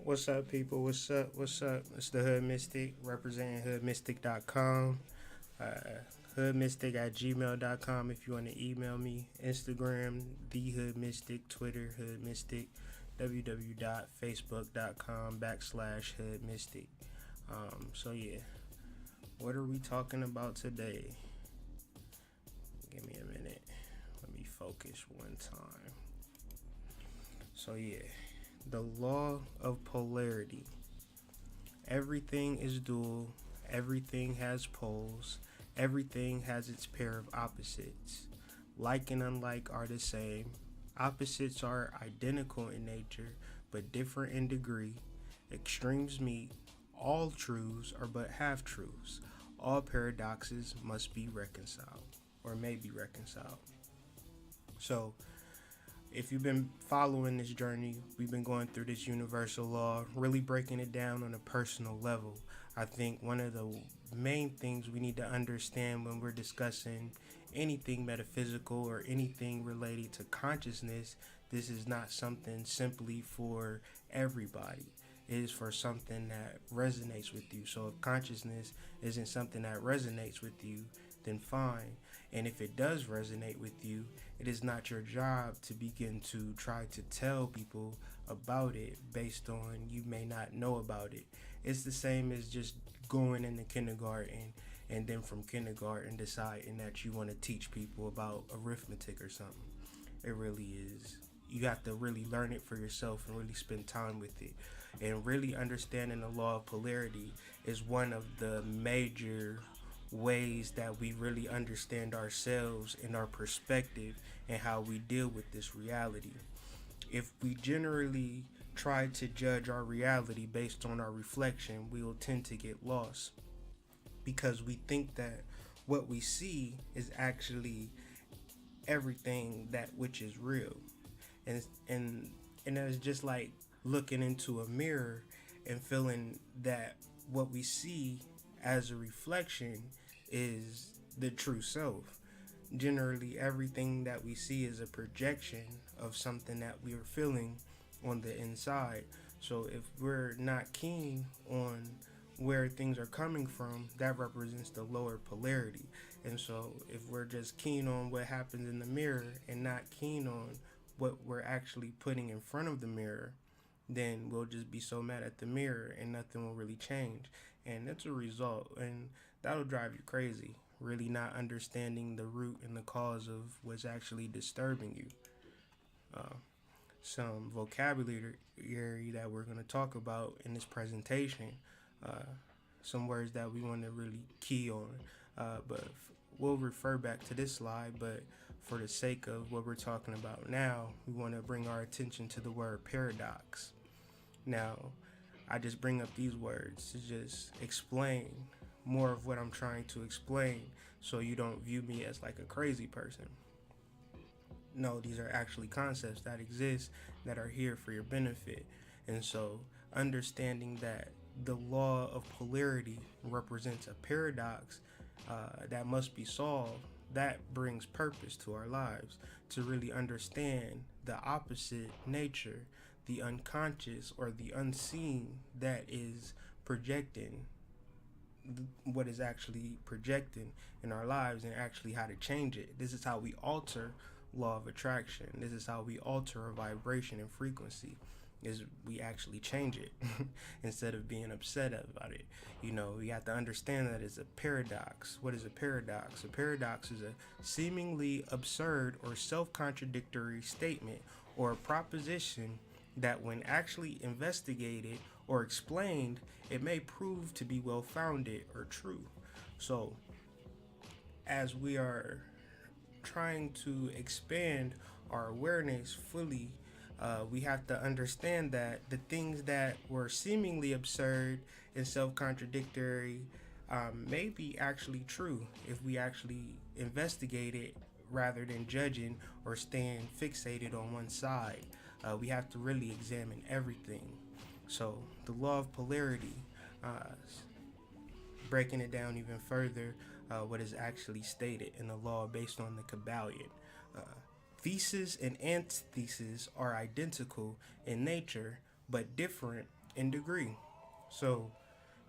What's up, people? What's up? What's up? It's the Hood Mystic, representing hoodmystic.com. Uh, hoodmystic at gmail.com if you want to email me. Instagram, The Hood Mystic. Twitter, Hood Mystic. www.facebook.com/Hood Mystic. So, yeah. What are we talking about today? Give me a minute. Let me focus one time. So, yeah. The law of polarity. Everything is dual, everything has poles, everything has its pair of opposites. Like and unlike are the same. Opposites are identical in nature, but different in degree. Extremes meet. All truths are but half truths. All paradoxes must be reconciled, or may be reconciled. So, if you've been following this journey, we've been going through this universal law, really breaking it down on a personal level. I think one of the main things we need to understand when we're discussing anything metaphysical or anything related to consciousness, this is not something simply for everybody. It is for something that resonates with you. So if consciousness isn't something that resonates with you, then fine. And if it does resonate with you, it is not your job to begin to try to tell people about it based on you may not know about it. It's the same as just going into kindergarten and then from kindergarten deciding that you want to teach people about arithmetic or something. It really is. You have to really learn it for yourself and really spend time with it. And really understanding the law of polarity is one of the major ways that we really understand ourselves and our perspective and how we deal with this reality. If we generally try to judge our reality based on our reflection, we will tend to get lost because we think that what we see is actually everything that which is real. And and and it's just like looking into a mirror and feeling that what we see as a reflection is the true self. Generally, everything that we see is a projection of something that we are feeling on the inside. So if we're not keen on where things are coming from, that represents the lower polarity. And so if we're just keen on what happens in the mirror and not keen on what we're actually putting in front of the mirror, then we'll just be so mad at the mirror and nothing will really change. And that's a result. And that'll drive you crazy, really not understanding the root and the cause of what's actually disturbing you. Uh, some vocabulary that we're going to talk about in this presentation, uh, some words that we want to really key on. But we'll refer back to this slide, but for the sake of what we're talking about now, we want to bring our attention to the word paradox. Now, I just bring up these words to just explain more of what I'm trying to explain so you don't view me as like a crazy person. No, these are actually concepts that exist that are here for your benefit. And so, understanding that the law of polarity represents a paradox that must be solved, that brings purpose to our lives to really understand the opposite nature, the unconscious or the unseen that is projecting what is actually projecting in our lives and actually how to change it. This is how we alter law of attraction. This is how we alter a vibration and frequency, is we actually change it instead of being upset about it. You know, we have to understand that it's a paradox. What is a paradox? A paradox is a seemingly absurd or self-contradictory statement or a proposition that when actually investigated or explained, it may prove to be well-founded or true. So, as we are trying to expand our awareness fully, we have to understand that the things that were seemingly absurd and self-contradictory may be actually true if we actually investigate it rather than judging or staying fixated on one side. We have to really examine everything. So the law of polarity, breaking it down even further, what is actually stated in the law based on the Kabbalion. Uh, Thesis and antithesis are identical in nature, but different in degree. So,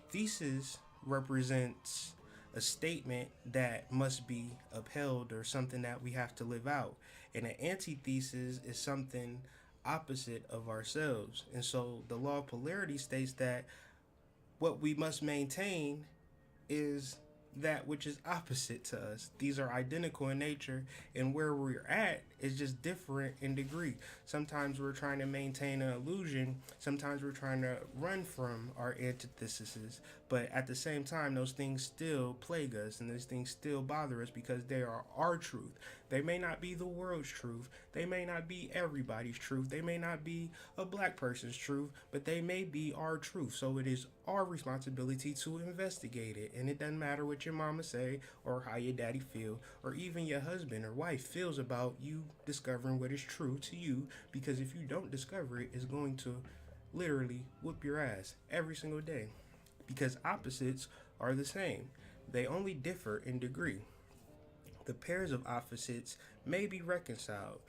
thesis represents a statement that must be upheld or something that we have to live out. And an antithesis is something opposite of ourselves. And so the law of polarity states that what we must maintain is that which is opposite to us. These are identical in nature, and where we're at is just different in degree. Sometimes we're trying to maintain an illusion, sometimes we're trying to run from our antitheses, but at the same time, those things still plague us and those things still bother us because they are our truth. They may not be the world's truth, they may not be everybody's truth, they may not be a black person's truth, but they may be our truth. So it is our responsibility to investigate it. And it doesn't matter what your mama say or how your daddy feel or even your husband or wife feels about you discovering what is true to you, because if you don't discover it, it's going to literally whoop your ass every single day, because opposites are the same. They only differ in degree. The pairs of opposites may be reconciled.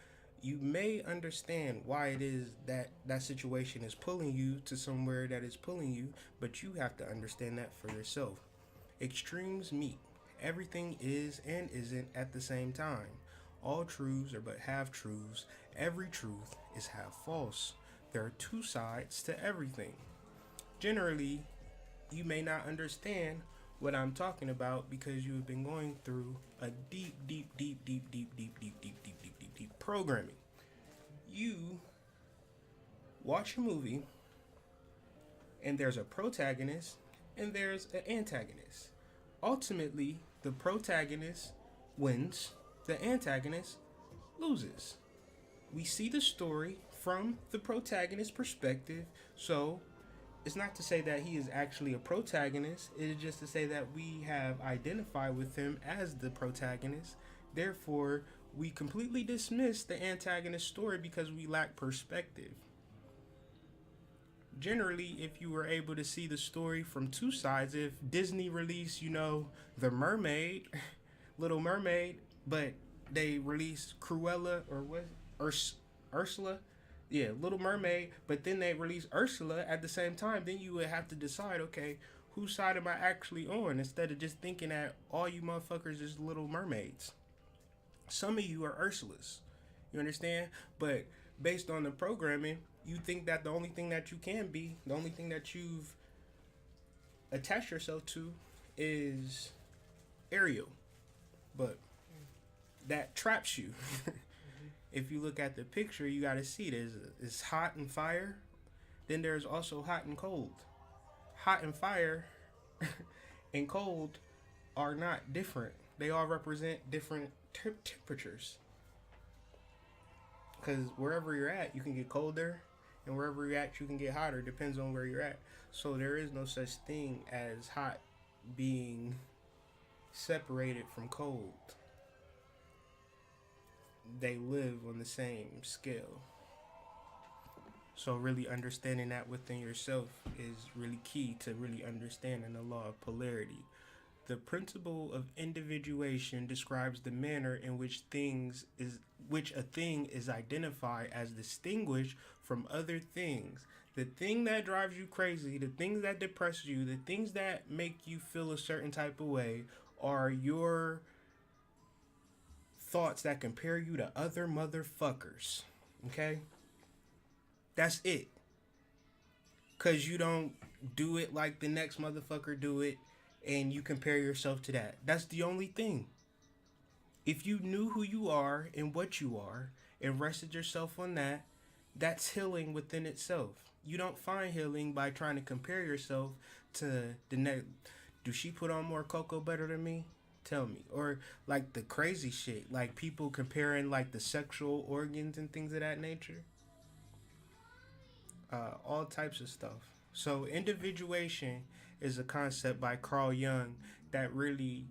You may understand why it is that that situation is pulling you to somewhere that is pulling you, but you have to understand that for yourself. Extremes meet. Everything is and isn't at the same time. All truths are but half truths. Every truth is half false. There are two sides to everything. Generally, you may not understand what I'm talking about because you've been going through a deep programming. You watch a movie and there's a protagonist and there's an antagonist. Ultimately, the protagonist wins, the antagonist loses. We see the story from the protagonist's perspective, so it's not to say that he is actually a protagonist. It is just to say that we have identified with him as the protagonist. Therefore, we completely dismiss the antagonist story because we lack perspective. Generally, if you were able to see the story from two sides, if Disney released, The Mermaid, Little Mermaid, but they released Cruella or what? Ursula? Yeah, Little Mermaid, but then they released Ursula at the same time, then you would have to decide, okay, whose side am I actually on, instead of just thinking that all you motherfuckers is Little Mermaids. Some of you are Ursulas, you understand? But based on the programming, you think that the only thing that you can be, the only thing that you've attached yourself to is Ariel. But that traps you. If you look at the picture, you got to see there's hot and fire. Then there's also hot and cold. Hot and fire and cold are not different. They all represent different temperatures. Because wherever you're at, you can get colder. And wherever you're at, you can get hotter. Depends on where you're at. So there is no such thing as hot being separated from cold. They live on the same scale. So really understanding that within yourself is really key to really understanding the law of polarity. The principle of individuation describes the manner in which a thing is identified as distinguished from other things. The thing that drives you crazy, the things that depress you, the things that make you feel a certain type of way are your thoughts that compare you to other motherfuckers. Okay? That's it. Because you don't do it like the next motherfucker do it and you compare yourself to that. That's the only thing. If you knew who you are and what you are and rested yourself on that, that's healing within itself. You don't find healing by trying to compare yourself to the next. Do she put on more cocoa butter than me? Tell me. Or like the crazy shit, like people comparing like the sexual organs and things of that nature. All types of stuff. So individuation is a concept by Carl Jung that really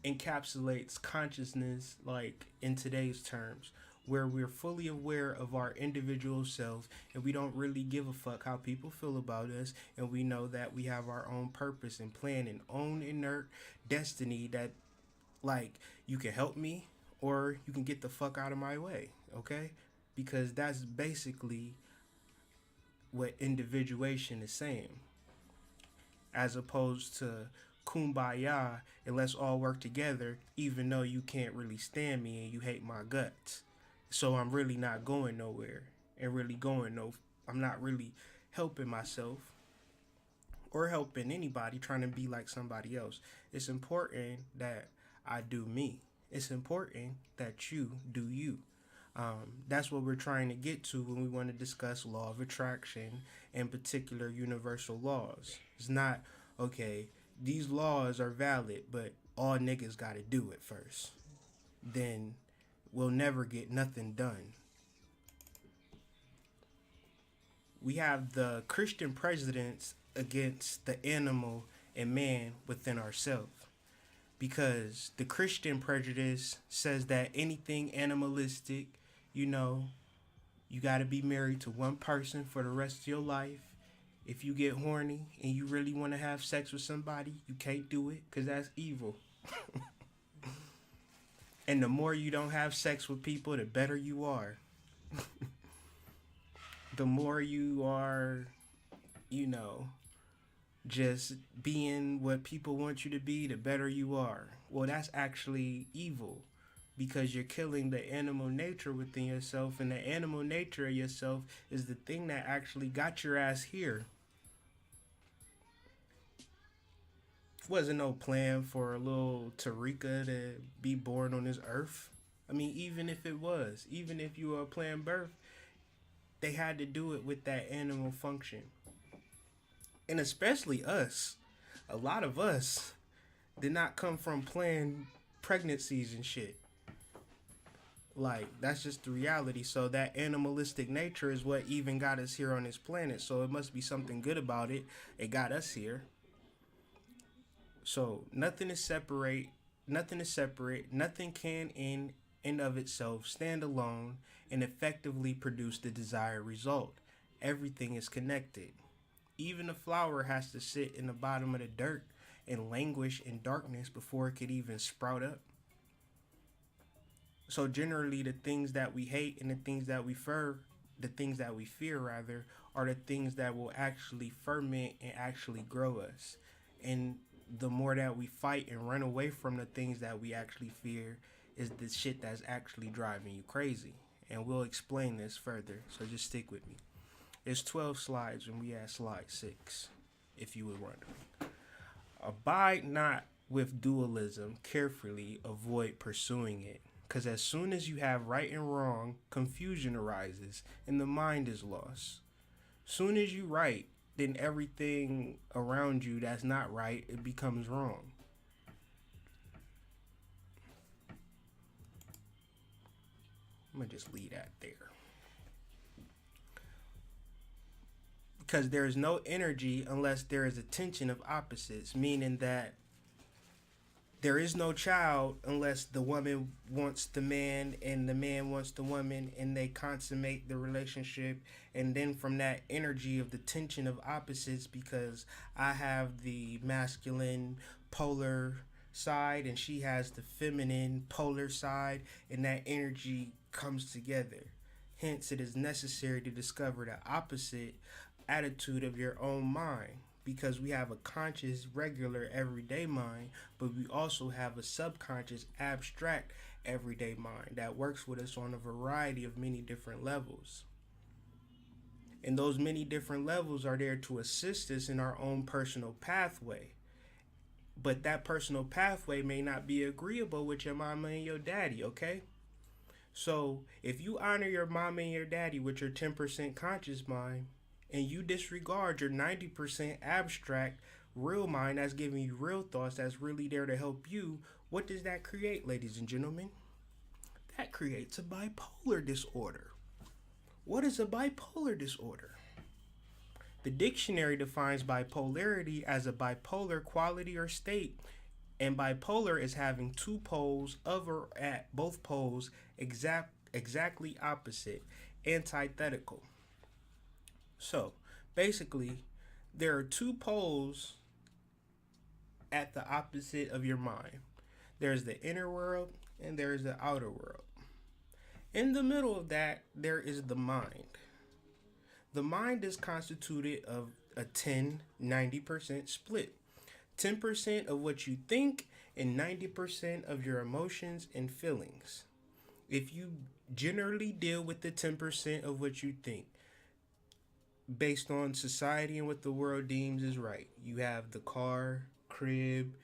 encapsulates consciousness, like in today's terms, where we're fully aware of our individual self and we don't really give a fuck how people feel about us, and we know that we have our own purpose and plan and own inert destiny that, like, you can help me or you can get the fuck out of my way, okay? Because that's basically what individuation is saying, as opposed to kumbaya and let's all work together, even though you can't really stand me and you hate my guts. So I'm really not going nowhere and really I'm not really helping myself or helping anybody trying to be like somebody else. It's important that I do me. It's important that you do you. That's what we're trying to get to when we want to discuss law of attraction and particular universal laws. It's not, okay, these laws are valid, but all niggas got to do it first. Then we'll never get nothing done. We have the Christian prejudice against the animal and man within ourselves. Because the Christian prejudice says that anything animalistic, you got to be married to one person for the rest of your life. If you get horny and you really want to have sex with somebody, you can't do it because that's evil. And the more you don't have sex with people, the better you are. The more you are, just being what people want you to be, the better you are. Well, that's actually evil because you're killing the animal nature within yourself, and the animal nature of yourself is the thing that actually got your ass here. Wasn't no plan for a little Tarika to be born on this earth. I mean, even if you were a planned birth, they had to do it with that animal function. And especially us. A lot of us did not come from planned pregnancies and shit. Like, that's just the reality. So that animalistic nature is what even got us here on this planet. So it must be something good about it. It got us here. So nothing is separate. Nothing can in and of itself stand alone and effectively produce the desired result. Everything is connected. Even a flower has to sit in the bottom of the dirt and languish in darkness before it could even sprout up. So generally the things that we hate and the things that we fear are the things that will actually ferment and actually grow us. And the more that we fight and run away from the things that we actually fear is the shit that's actually driving you crazy. And we'll explain this further, so just stick with me. It's 12 slides and we at slide 6, if you were wondering. Abide not with dualism, carefully avoid pursuing it. Because as soon as you have right and wrong, confusion arises and the mind is lost. Soon as you right, then everything around you that's not right, it becomes wrong. I'm going to just leave that there. Because there is no energy unless there is a tension of opposites, meaning that there is no child unless the woman wants the man and the man wants the woman and they consummate the relationship. And then from that energy of the tension of opposites, because I have the masculine polar side and she has the feminine polar side, and that energy comes together. Hence, it is necessary to discover the opposite attitude of your own mind, because we have a conscious, regular, everyday mind, but we also have a subconscious, abstract, everyday mind that works with us on a variety of many different levels. And those many different levels are there to assist us in our own personal pathway. But that personal pathway may not be agreeable with your mama and your daddy, okay? So if you honor your mama and your daddy with your 10% conscious mind, and you disregard your 90% abstract real mind that's giving you real thoughts that's really there to help you, what does that create, ladies and gentlemen? That creates a bipolar disorder. What is a bipolar disorder? The dictionary defines bipolarity as a bipolar quality or state, and bipolar is having two poles of or at both poles exactly opposite, antithetical. So, basically, there are two poles at the opposite of your mind. There's the inner world and there's the outer world. In the middle of that, there is the mind. The mind is constituted of a 10-90% split. 10% of what you think and 90% of your emotions and feelings. If you generally deal with the 10% of what you think based on society and what the world deems is right, you have the car, crib,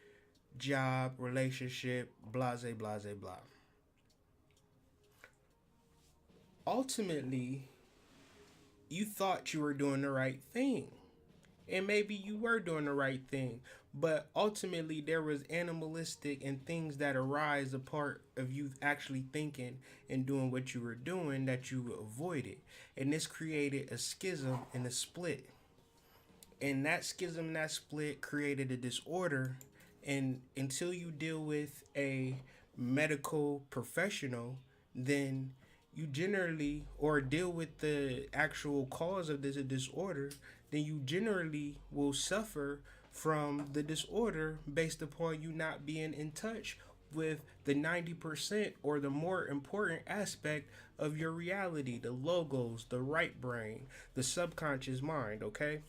job, relationship, blase, blase, blah. Ultimately, you thought you were doing the right thing. And maybe you were doing the right thing. But ultimately, there was animalistic and things that arise a part of you actually thinking and doing what you were doing that you avoided. And this created a schism and a split. And that schism and that split created a disorder. And until you deal with a medical professional, then you generally, or deal with the actual cause of this disorder, then you generally will suffer from the disorder based upon you not being in touch with the 90% or the more important aspect of your reality, the logos, the right brain, the subconscious mind, okay?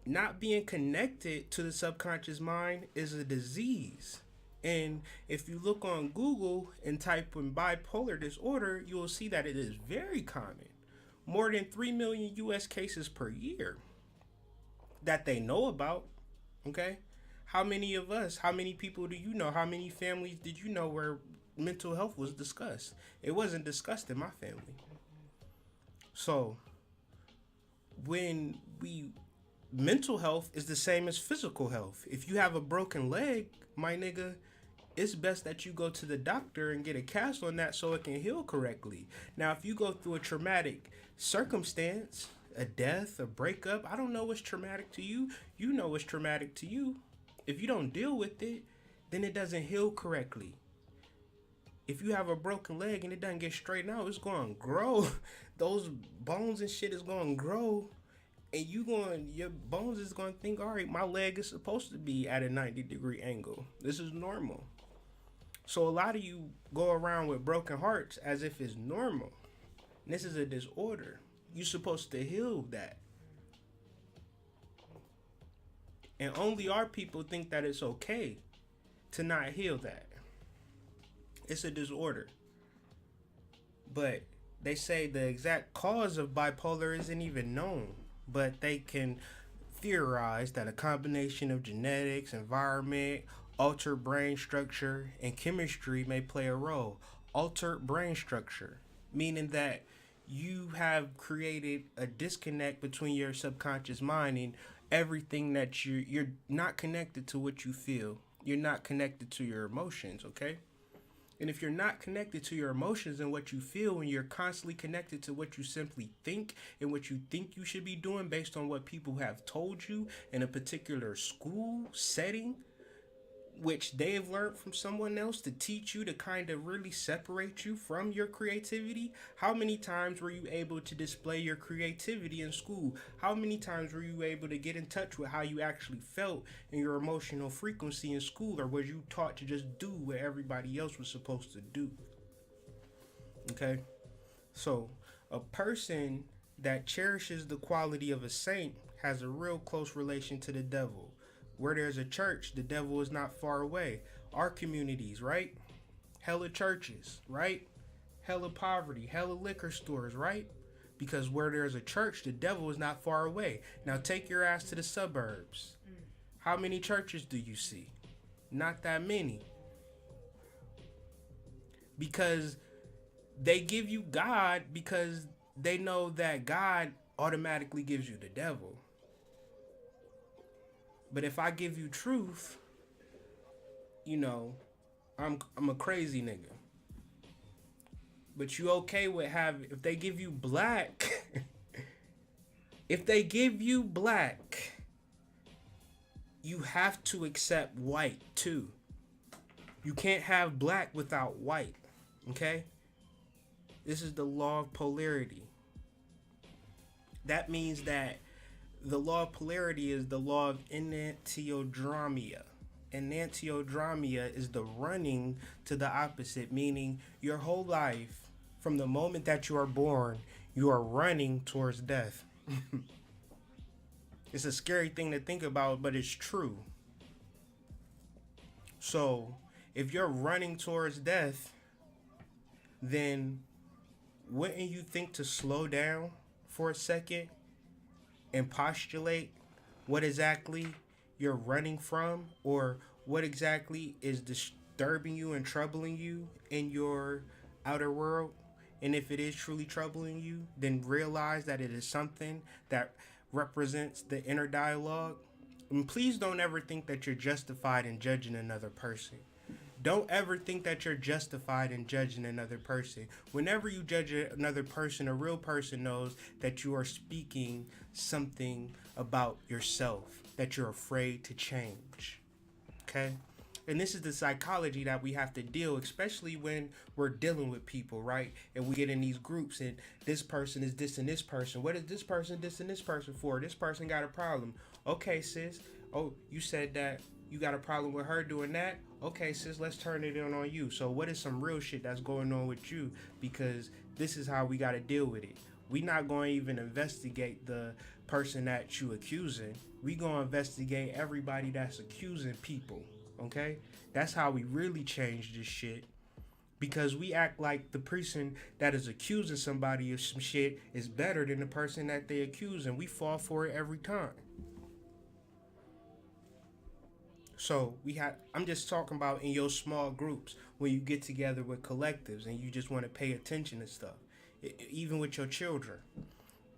Not being connected to the subconscious mind is a disease. And if you look on Google and type in bipolar disorder, you will see that it is very common. More than 3 million US cases per year that they know about. Okay? How many of us, how many people do you know? How many families did you know where mental health was discussed? It wasn't discussed in my family. So, when we mental health is the same as physical health. If you have a broken leg, my nigga, it's best that you go to the doctor and get a cast on that so it can heal correctly. Now, if you go through a traumatic circumstance, a death, a breakup, I don't know what's traumatic to you. You know what's traumatic to you. If you don't deal with it, then it doesn't heal correctly. If you have a broken leg and it doesn't get straightened out, it's going to grow. Those bones and shit is going to grow. And your bones is going to think, all right, my leg is supposed to be at a 90-degree angle. This is normal. So a lot of you go around with broken hearts as if it's normal. And this is a disorder. You're supposed to heal that. And only our people think that it's okay to not heal that. It's a disorder. But they say the exact cause of bipolar isn't even known. But they can theorize that a combination of genetics, environment, altered brain structure, and chemistry may play a role. Altered brain structure, meaning that you have created a disconnect between your subconscious mind and everything that you're not connected to what you feel. You're not connected to your emotions, okay? And if you're not connected to your emotions and what you feel, and you're constantly connected to what you simply think and what you think you should be doing based on what people have told you in a particular school setting, which they've learned from someone else to teach you to kind of really separate you from your creativity. How many times were you able to display your creativity in school? How many times were you able to get in touch with how you actually felt and your emotional frequency in school? Or was you taught to just do what everybody else was supposed to do? Okay? So, a person that cherishes the quality of a saint has a real close relation to the devil. Where there's a church, the devil is not far away. Our communities, right? Hella churches, right? Hella poverty, hella liquor stores, right? Because where there's a church, the devil is not far away. Now take your ass to the suburbs. How many churches do you see? Not that many. Because they give you God because they know that God automatically gives you the devil. But if I give you truth, you know, I'm a crazy nigga. But you okay with if they give you black, if they give you black, you have to accept white too. You can't have black without white, okay? This is the law of polarity. That means that the law of polarity is the law of enantiodromia. Enantiodromia is the running to the opposite, meaning your whole life From the moment that you are born, you are running towards death. It's a scary thing to think about, but it's true. So, if you're running towards death, then wouldn't you think to slow down for a second and postulate what exactly you're running from, or what exactly is disturbing you and troubling you in your outer world? And if it is truly troubling you, then realize that it is something that represents the inner dialogue. And please don't ever think that you're justified in judging another person. Don't ever think that you're justified in judging another person. Whenever you judge another person, a real person knows that you are speaking something about yourself, that you're afraid to change. Okay? And this is the psychology that we have to deal, especially when we're dealing with people, right? And we get in these groups and this person is dissing this person. What is this person dissing this person for? This person got a problem. Okay, sis. Oh, you said that you got a problem with her doing that? Okay, sis, let's turn it in on you. So what is some real shit that's going on with you? Because this is how we got to deal with it. We not going to even investigate the person that you accusing. We going to investigate everybody that's accusing people. Okay? That's how we really change this shit. Because we act like the person that is accusing somebody of some shit is better than the person that they accuse, and we fall for it every time. So I'm just talking about in your small groups when you get together with collectives and you just want to pay attention to stuff. Even with your children,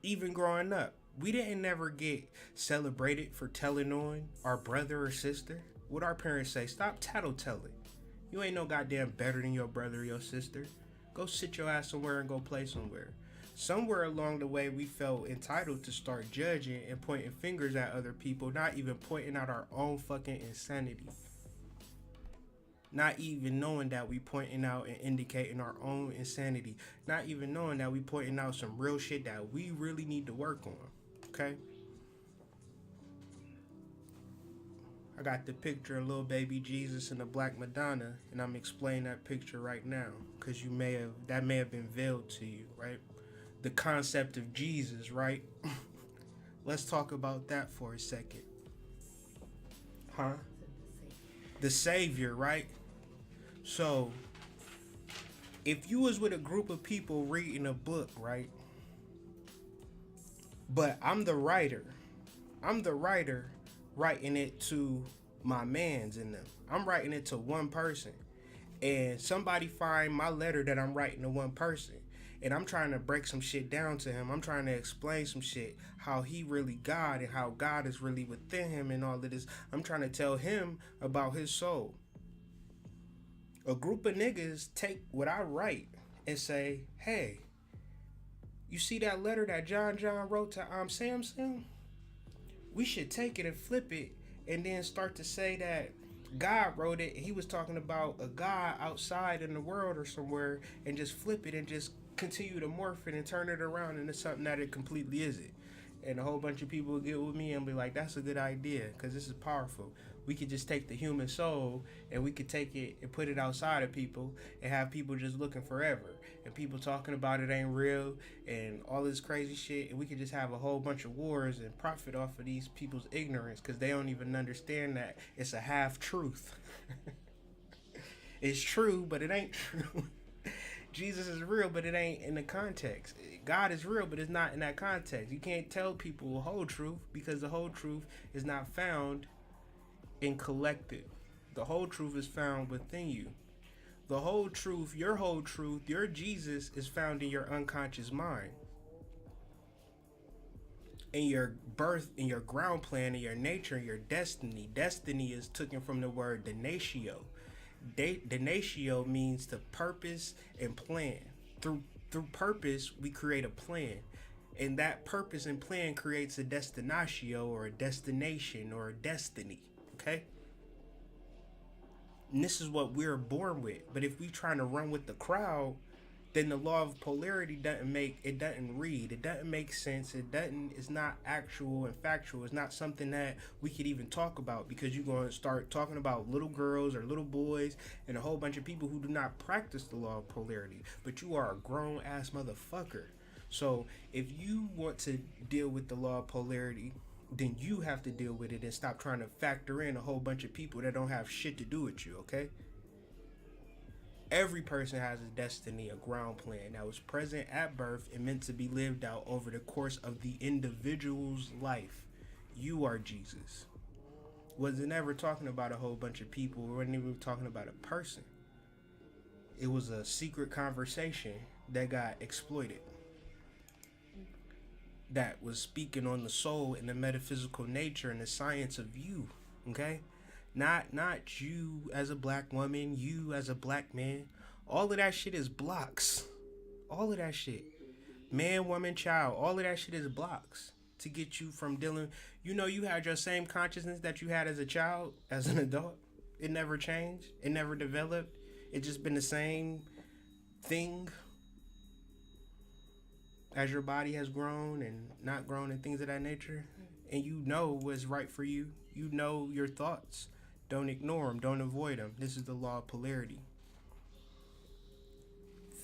even growing up, we didn't never get celebrated for telling on our brother or sister. What our parents say, stop tattletelling. You ain't no goddamn better than your brother or your sister. Go sit your ass somewhere and go play somewhere. Somewhere along the way, we felt entitled to start judging and pointing fingers at other people, not even pointing out our own fucking insanity. Not even knowing that we pointing out and indicating our own insanity. Not even knowing that we pointing out some real shit that we really need to work on. Okay? I got the picture of little baby Jesus and the black Madonna, and I'm explaining that picture right now, because that may have been veiled to you, right? The concept of Jesus, right? Let's talk about that for a second. Huh? The Savior, right? So, if you was with a group of people reading a book, right? But I'm the writer writing it to my mans in them. I'm writing it to one person. And somebody find my letter that I'm writing to one person. And I'm trying to break some shit down to him. I'm trying to explain some shit. How he really God and how God is really within him and all of this. I'm trying to tell him about his soul. A group of niggas take what I write and say, hey, you see that letter that John wrote to Samson? We should take it and flip it and then start to say that God wrote it. He was talking about a God outside in the world or somewhere, and just flip it and just continue to morph it and turn it around into something that it completely isn't. And a whole bunch of people will get with me and be like, that's a good idea, because this is powerful. We could just take the human soul and we could take it and put it outside of people and have people just looking forever. And people talking about it ain't real and all this crazy shit. And we could just have a whole bunch of wars and profit off of these people's ignorance because they don't even understand that it's a half truth. It's true, but it ain't true. Jesus is real, but it ain't in the context. God is real, but it's not in that context. You can't tell people the whole truth because the whole truth is not found in collective. The whole truth is found within you. The whole truth, your Jesus is found in your unconscious mind. In your birth, in your ground plan, in your nature, in your destiny. Destiny is taken from the word donatio. Donatio means to purpose and plan. Through purpose, we create a plan. And that purpose and plan creates a destinatio, or a destination, or a destiny. Okay? And this is what we're born with. But if we trying to run with the crowd, then the law of polarity doesn't read, it doesn't make sense, it's not actual and factual, it's not something that we could even talk about, because you're going to start talking about little girls or little boys and a whole bunch of people who do not practice the law of polarity, but you are a grown ass motherfucker. So if you want to deal with the law of polarity, then you have to deal with it and stop trying to factor in a whole bunch of people that don't have shit to do with you, okay? Every person has a destiny, a ground plan that was present at birth and meant to be lived out over the course of the individual's life. You are Jesus. Wasn't ever talking about a whole bunch of people. We weren't even talking about a person. It was a secret conversation that got exploited, that was speaking on the soul and the metaphysical nature and the science of you, okay? Not you as a black woman, you as a black man. All of that shit is blocks. All of that shit. Man, woman, child. All of that shit is blocks to get you from dealing. You know, you had your same consciousness that you had as a child, as an adult. It never changed. It never developed. It just been the same thing as your body has grown and not grown and things of that nature. And you know what's right for you. You know your thoughts. Don't ignore them. Don't avoid them. This is the law of polarity.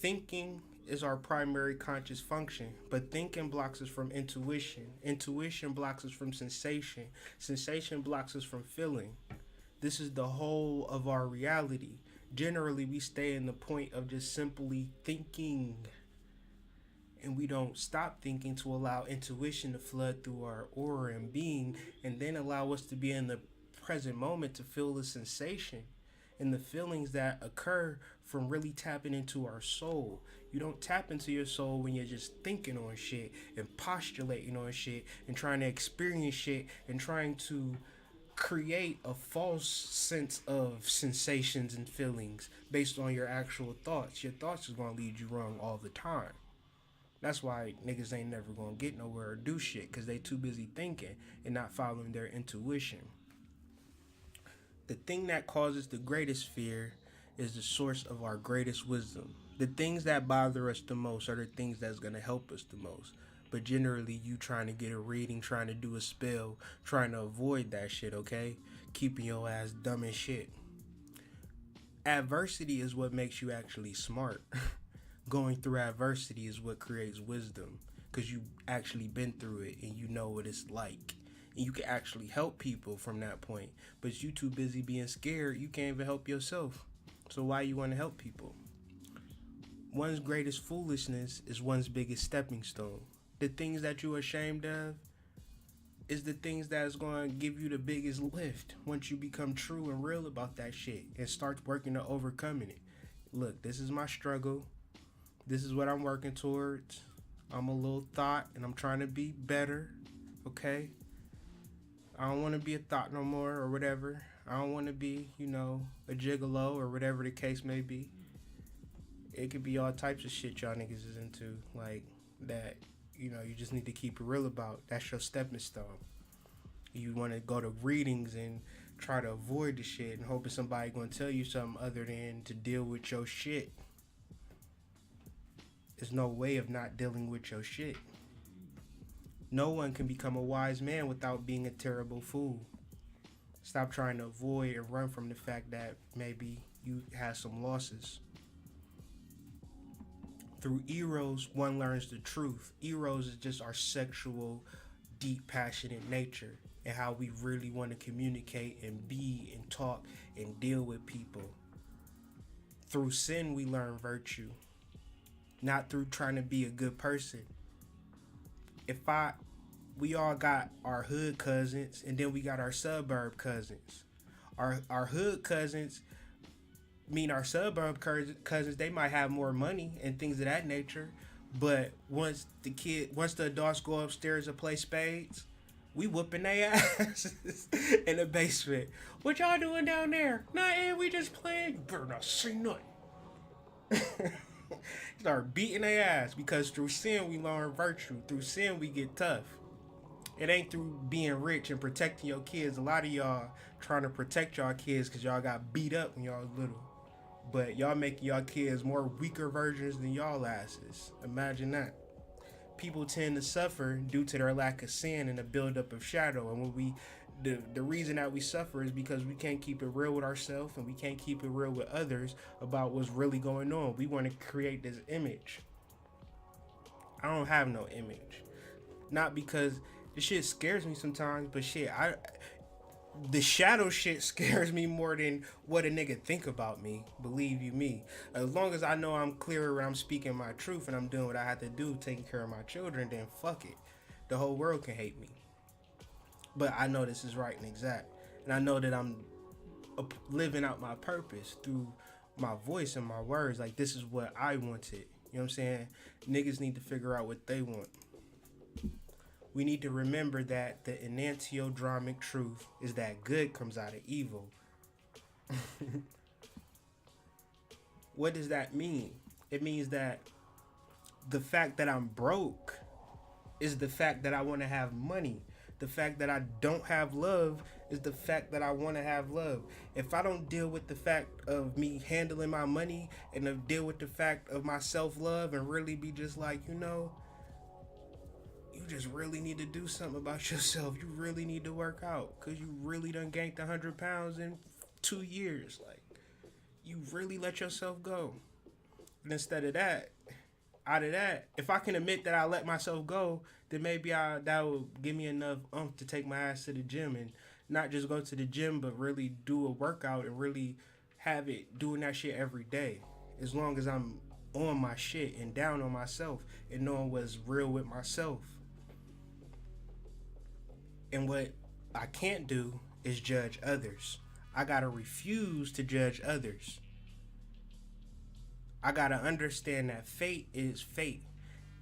Thinking is our primary conscious function, but thinking blocks us from intuition. Intuition blocks us from sensation. Sensation blocks us from feeling. This is the whole of our reality. Generally, we stay in the point of just simply thinking, and we don't stop thinking to allow intuition to flood through our aura and being, and then allow us to be in the present moment to feel the sensation and the feelings that occur from really tapping into our soul. You don't tap into your soul when you're just thinking on shit and postulating on shit and trying to experience shit and trying to create a false sense of sensations and feelings based on your actual thoughts. Your thoughts is going to lead you wrong all the time. That's why niggas ain't never going to get nowhere or do shit, because they too busy thinking and not following their intuition. The thing that causes the greatest fear is the source of our greatest wisdom. The things that bother us the most are the things that's going to help us the most. But generally, you trying to get a reading, trying to do a spell, trying to avoid that shit, okay? Keeping your ass dumb as shit. Adversity is what makes you actually smart. Going through adversity is what creates wisdom, because you actually been through it and you know what it's like. And you can actually help people from that point. But you too busy being scared, you can't even help yourself. So why you want to help people? One's greatest foolishness is one's biggest stepping stone. The things that you're ashamed of is the things that's going to give you the biggest lift once you become true and real about that shit and start working to overcoming it. Look, this is my struggle. This is what I'm working towards. I'm a little thought and I'm trying to be better, okay? I don't want to be a thought no more or whatever. I don't want to be, a gigolo or whatever the case may be. It could be all types of shit y'all niggas is into, like that, you just need to keep it real about. That's your stepping stone. You want to go to readings and try to avoid the shit and hoping somebody going to tell you something other than to deal with your shit. There's no way of not dealing with your shit. No one can become a wise man without being a terrible fool. Stop trying to avoid and run from the fact that maybe you had some losses. Through Eros, one learns the truth. Eros is just our sexual, deep, passionate nature and how we really want to communicate and be and talk and deal with people. Through sin, we learn virtue. Not through trying to be a good person. We all got our hood cousins, and then we got our suburb cousins. Our hood cousins mean our suburb cousins, they might have more money and things of that nature, but once the adults go upstairs and play spades, we whooping their asses in the basement. What y'all doing down there? Nothing, we just playing. You better not say nothing. Start beating their ass, because through sin we learn virtue. Through sin we get tough. It ain't through being rich and protecting your kids. A lot of y'all trying to protect y'all kids because y'all got beat up when y'all was little. but y'all making y'all kids more weaker versions than y'all asses. Imagine that. People tend to suffer due to their lack of sin and the buildup of shadow. And when we, the reason that we suffer is because we can't keep it real with ourselves and we can't keep it real with others about what's really going on. We want to create this image. I don't have no image. Not because the shit scares me sometimes, but the shadow shit scares me more than what a nigga think about me. Believe you me. As long as I know I'm clear when I'm speaking my truth and I'm doing what I have to do, taking care of my children, then fuck it. The whole world can hate me. But I know this is right and exact. And I know that I'm living out my purpose through my voice and my words. Like, this is what I wanted. You know what I'm saying? Niggas need to figure out what they want. We need to remember that the Enantiodromic Truth is that good comes out of evil. What does that mean? It means that the fact that I'm broke is the fact that I want to have money. The fact that I don't have love is the fact that I want to have love. If I don't deal with the fact of me handling my money and to deal with the fact of my self-love and really be just like, you just really need to do something about yourself. You really need to work out because you really done gained 100 pounds in 2 years. Like, you really let yourself go. And instead of that, out of that, if I can admit that I let myself go, then maybe that will give me enough to take my ass to the gym and not just go to the gym, but really do a workout and really have it doing that shit every day. As long as I'm on my shit and down on myself and knowing what's real with myself. And what I can't do is judge others. I gotta refuse to judge others. I gotta understand that fate is fate.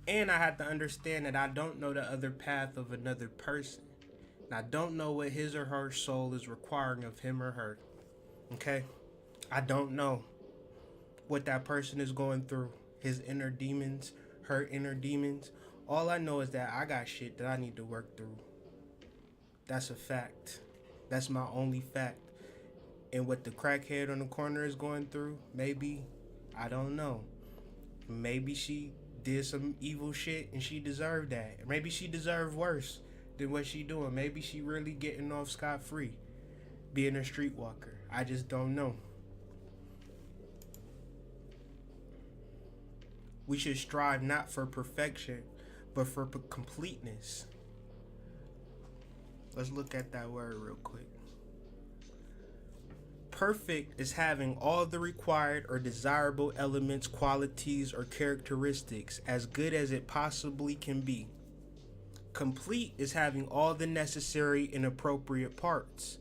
And I have to understand that I don't know the other path of another person. And I don't know what his or her soul is requiring of him or her. Okay? I don't know what that person is going through. His inner demons, her inner demons. All I know is that I got shit that I need to work through. That's a fact. That's my only fact. And what the crackhead on the corner is going through, maybe, I don't know. Maybe she did some evil shit and she deserved that. Maybe she deserved worse than what she doing. Maybe she really getting off scot-free being a streetwalker. I just don't know. We should strive not for perfection, but for completeness. Let's look at that word real quick. Perfect is having all the required or desirable elements, qualities, or characteristics as good as it possibly can be. Complete is having all the necessary and appropriate parts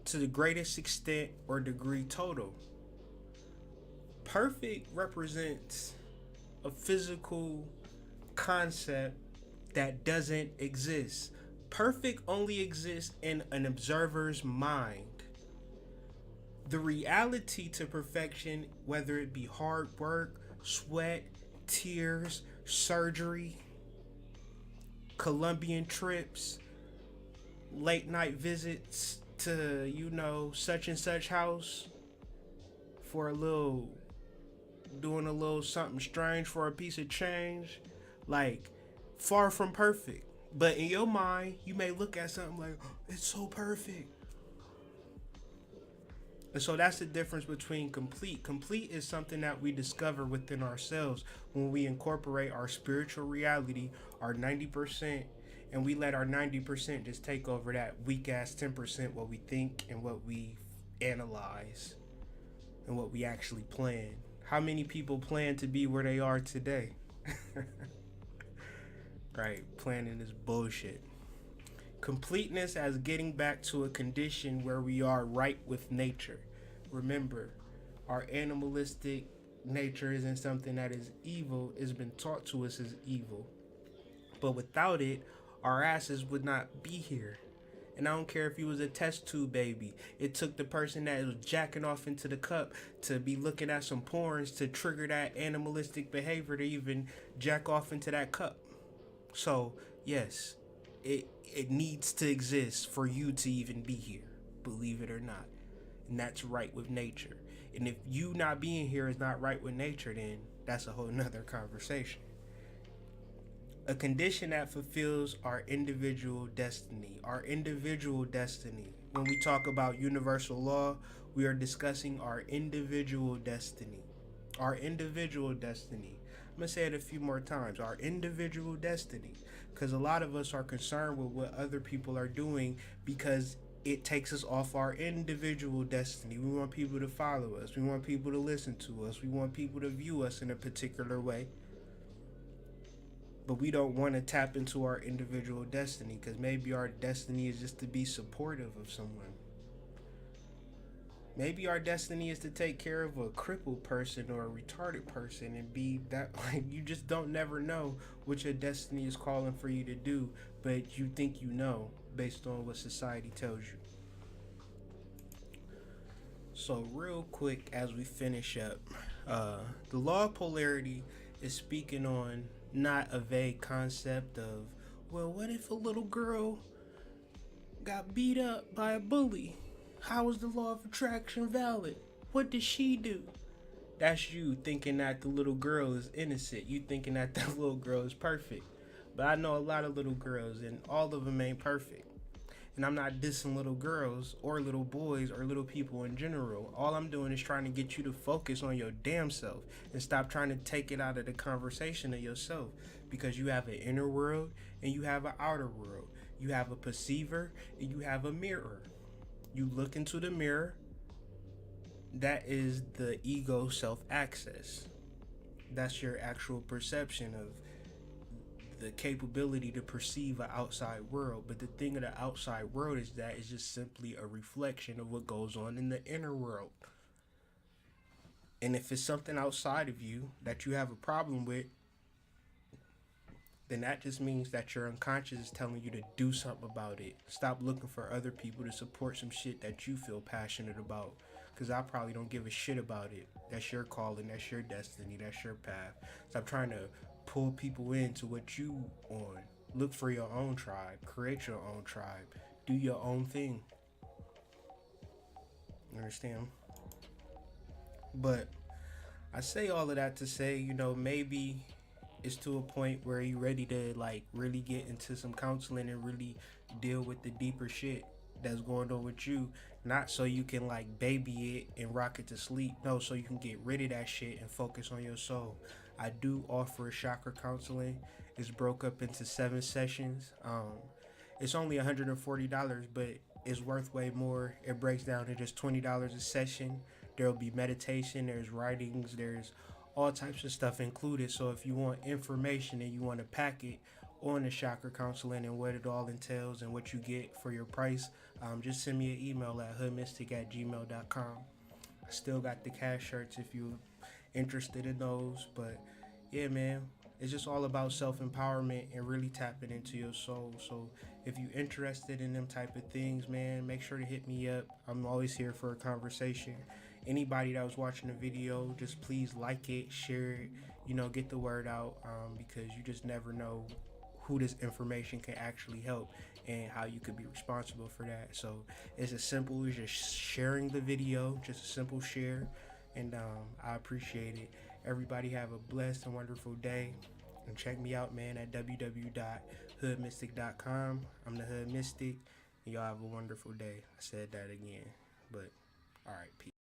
to the greatest extent or degree total. Perfect represents a physical concept that doesn't exist. Perfect only exists in an observer's mind. The reality to perfection, whether it be hard work, sweat, tears, surgery, Colombian trips, late night visits to, such and such house for doing a little something strange for a piece of change, like, far from perfect. But in your mind, you may look at something like, oh, it's so perfect. And so that's the difference between complete. Complete is something that we discover within ourselves when we incorporate our spiritual reality, our 90%, and we let our 90% just take over that weak ass 10%, what we think and what we analyze and what we actually plan. How many people plan to be where they are today? Right, planning is bullshit. Completeness as getting back to a condition where we are right with nature. Remember, our animalistic nature isn't something that is evil. It's been taught to us as evil. But without it, our asses would not be here. And I don't care if you was a test tube baby. It took the person that was jacking off into the cup to be looking at some porns to trigger that animalistic behavior to even jack off into that cup. So, yes, it needs to exist for you to even be here, believe it or not. And that's right with nature. And if you not being here is not right with nature, then that's a whole nother conversation. A condition that fulfills our individual destiny. Our individual destiny. When we talk about universal law, we are discussing our individual destiny. Our individual destiny. I'm going to say it a few more times. Our individual destiny. Because a lot of us are concerned with what other people are doing because it takes us off our individual destiny. We want people to follow us. We want people to listen to us. We want people to view us in a particular way. But we don't want to tap into our individual destiny because maybe our destiny is just to be supportive of someone. Maybe our destiny is to take care of a crippled person or a retarded person and be that. Like, you just don't never know what your destiny is calling for you to do, but you think you know based on what society tells you. So real quick as we finish up, the law of polarity is speaking on not a vague concept of, well, what if a little girl got beat up by a bully? How is the law of attraction valid? What did she do? That's you thinking that the little girl is innocent. You thinking that the little girl is perfect. But I know a lot of little girls, and all of them ain't perfect. And I'm not dissing little girls or little boys or little people in general. All I'm doing is trying to get you to focus on your damn self and stop trying to take it out of the conversation of yourself, because you have an inner world and you have an outer world. You have a perceiver and you have a mirror. You look into the mirror. That is the ego self-access. That's your actual perception of the capability to perceive an outside world. But the thing of the outside world is that it's just simply a reflection of what goes on in the inner world. And if it's something outside of you that you have a problem with, then that just means that your unconscious is telling you to do something about it. Stop looking for other people to support some shit that you feel passionate about, because I probably don't give a shit about it. That's your calling, that's your destiny, that's your path. Stop trying to pull people into what you on. Look for your own tribe. Create your own tribe. Do your own thing. You understand? But I say all of that to say, maybe it's to a point where you're ready to like really get into some counseling and really deal with the deeper shit that's going on with you. Not so you can like baby it and rock it to sleep. No, so you can get rid of that shit and focus on your soul. I do offer chakra counseling. It's broke up into 7 sessions. It's only $140, but it's worth way more. It breaks down to just $20 a session. There'll be meditation, there's writings, there's all types of stuff included. So if you want information and you want to pack it on the chakra counseling and what it all entails and what you get for your price, just send me an email at hoodmystic@gmail.com. I still got the cash shirts if you're interested in those. But yeah, man, it's just all about self-empowerment and really tapping into your soul. So if you're interested in them type of things, man, make sure to hit me up. I'm always here for a conversation. Anybody that was watching the video, just please like it, share it, get the word out, because you just never know who this information can actually help and how you could be responsible for that. So it's as simple as just sharing the video, just a simple share, and I appreciate it. Everybody have a blessed and wonderful day, and check me out, man, at www.hoodmystic.com. I'm the Hood Mystic, and y'all have a wonderful day. I said that again, but all right, peace.